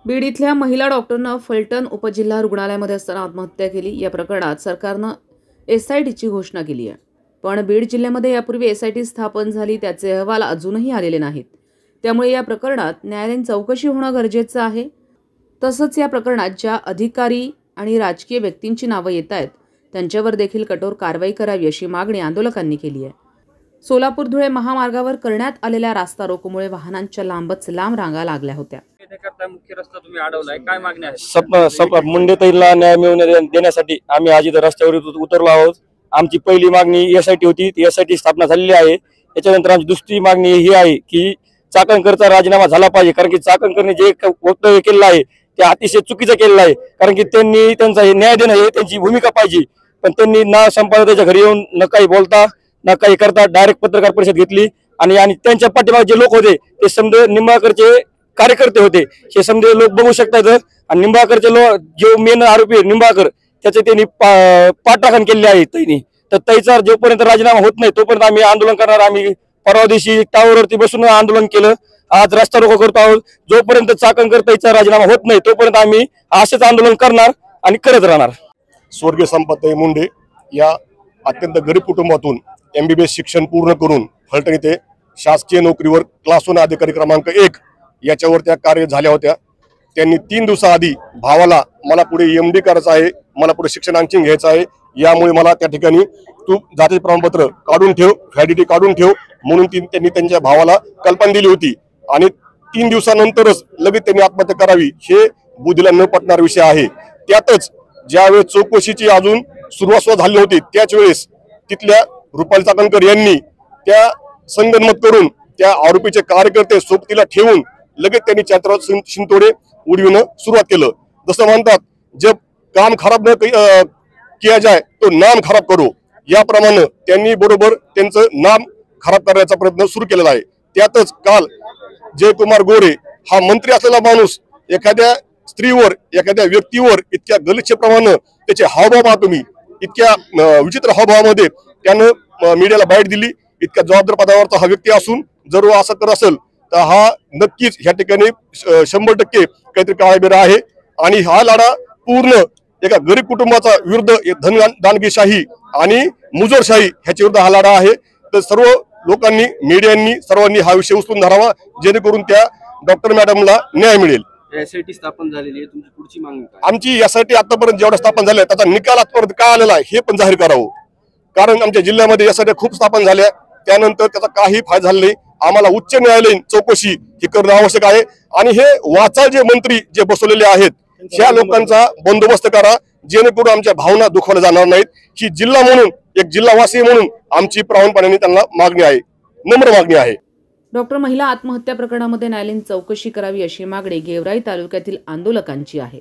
बीड इथल्या महिला डॉक्टरनं फलटण उपजिल्हा रुग्णालयामध्ये असताना आत्महत्या केली। या प्रकरणात सरकारनं एसआयटीची घोषणा केली आहे। पण बीड जिल्ह्यामध्ये यापूर्वी एसआयटी स्थापन झाली, त्याचे अहवाल अजूनही आलेले नाहीत। त्यामुळे या प्रकरणात न्यायालयीन चौकशी होणं गरजेचं आहे। तसंच या प्रकरणात ज्या अधिकारी आणि राजकीय व्यक्तींची नावं येत आहेत त्यांच्यावर देखील कठोर कारवाई करावी अशी मागणी आंदोलकांनी केली आहे। सोलापूर धुळे महामार्गावर करण्यात आलेल्या रास्ता रोकोमुळे वाहनांच्या लांबच लांब रांगा लागल्या होत्या। मुख्य रस्ता तुम्ही अडवलाय, काय मागणी आहे? मुंडेताईला न्याय मिळवून देण्यासाठी आम्ही आज इथं रस्त्यावर उतरलो आहोत। आमची पहिली मागणी एसआयटी होती, ती एसआयटी स्थापना झालेली आहे। त्याच्यानंतर आमची दुसरी मागणी ही आहे की चाकणकरचा राजीनामा झाला पाहिजे, कारण की चाकणकरने जे वक्तव्य केलेलं आहे ते अतिशय चुकीचं केलेलं आहे। कारण की त्यांनी त्यांचा न्याय देणं हे त्यांची भूमिका पाहिजे, पण त्यांनी ना संपादकाच्या घरी येऊन न काही बोलता ना काही करता डायरेक्ट पत्रकार परिषद घेतली आणि त्यांच्या पाठीमागे जे लोक होते ते समजा निंबाळकरचे कार्यकर्ते होते। हे समजे लोक बघू शकतात। आणि निंबाळकरचे जो मेन आरोपी आहे निंबाळकर, त्याचे त्यांनी पाठराखण केलेली आहे त्यांनी। तर त्याचा जोपर्यंत राजीनामा होत नाही तोपर्यंत आम्ही आंदोलन करणार। आम्ही परवा दिवशी टावरवरती बसून आंदोलन केलं, आज रस्ता रोको करतो आहोत। जोपर्यंत चाकणकर त्याचा राजीनामा होत नाही तोपर्यंत आम्ही असेच आंदोलन करणार आणि करत राहणार। स्वर्गीय संपतताई मुंडे या अत्यंत गरीब कुटुंबातून MBBS शिक्षण पूर्ण करून फलटण येथे शासकीय नोकरीवर क्लास 1 अधिकारी क्रमांक 1 याच्यावर त्या कार्य झाल्या होत्या। त्यांनी 3 दिवसाआधी भावाला मला पुढे MD करायचं आहे, मला पुढे शिक्षण आणखी घ्यायचं आहे, यामुळे मला त्या ठिकाणी तू जातीचे प्रमाणपत्र काढून ठेव, व्हॅलिडिटी काढून ठेव म्हणून त्यांनी त्यांच्या भावाला कल्पना दिली होती। आणि 3 दिवसानंतरच लगेच त्यांनी आत्महत्या करावी हे बुद्धीला न पटणारा विषय आहे। त्यातच ज्यावेळेस चौकशीची अजून सुरुवात झाली होती त्याच वेळेस तिथल्या रुपाली चाकणकर यांनी त्या संगनमत करून त्या आरोपीचे कार्यकर्ते सोबतीला ठेवून लगेच त्यांनी चंद्रकांत शिंतोडे उडविणं सुरुवात केलं। जसं म्हणतात, जब काम खराब न किया जाए तो नाम खराब करो, याप्रमाणे त्यांनी बरोबर त्यांचं नाम खराब करण्याचा प्रयत्न सुरू केलेला आहे। त्यातच काल जयकुमार गोरे हा मंत्री असलेला माणूस एखाद्या स्त्रीवर एखाद्या व्यक्तीवर इतक्या गलिच्छप्रमाणे त्याचे हावभाव पहा तुम्ही, इतक्या विचित्र हावभावामध्ये त्यानं मीडियाला बाईट दिली। इतक्या जबाबदार पदावरचा हा व्यक्ती असून जर असं करत असेल तर हा नक्कीच ह्या ठिकाणी 100% काहीतरी काळाबेरा आहे। आणि हा लढा पूर्ण एका गरीब कुटुंबाचा विरुद्ध धनदानगीशाही आणि मुजोरशाही ह्याच्या विरुद्ध हा लढा आहे। तर सर्व लोकांनी, मीडियांनी, सर्वांनी हा विषय उचलून धरावा जेणेकरून त्या डॉक्टर मॅडमला न्याय मिळेल। एसआयटी स्थापन झालेली आहे, तुमची पुढची मागणी काय? आमची यासाठी आतापर्यंत जेवढा स्थापन झाल्या त्याचा निकाल आतापर्यंत काय आलेला आहे हे पण जाहीर करावं। कारण आमच्या जिल्ह्यामध्ये यासाठी खूप स्थापन झाल्या, त्यानंतर त्याचा काही फायदा झाला नाही। आम्हाला उच्च न्यायालयीन चौकशी ही करणं आवश्यक आहे। आणि हे वाचाल जे मंत्री जे बसवलेले आहेत त्या लोकांचा बंदोबस्त करा जेणेकरून आमच्या भावना दुखावल्या जाणार नाहीत। ही जिल्हा म्हणून, एक जिल्हावासी म्हणून आमची प्रामाणिकपणे त्यांना मागणी आहे, नम्र मागणी आहे। डॉक्टर महिला आत्महत्या प्रकरणामध्ये न्यायालयीन चौकशी करावी अशी मागणी गेवराई तालुक्यातील आंदोलकांची आहे।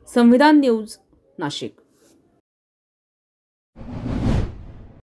संविधान न्यूज, नाशिक।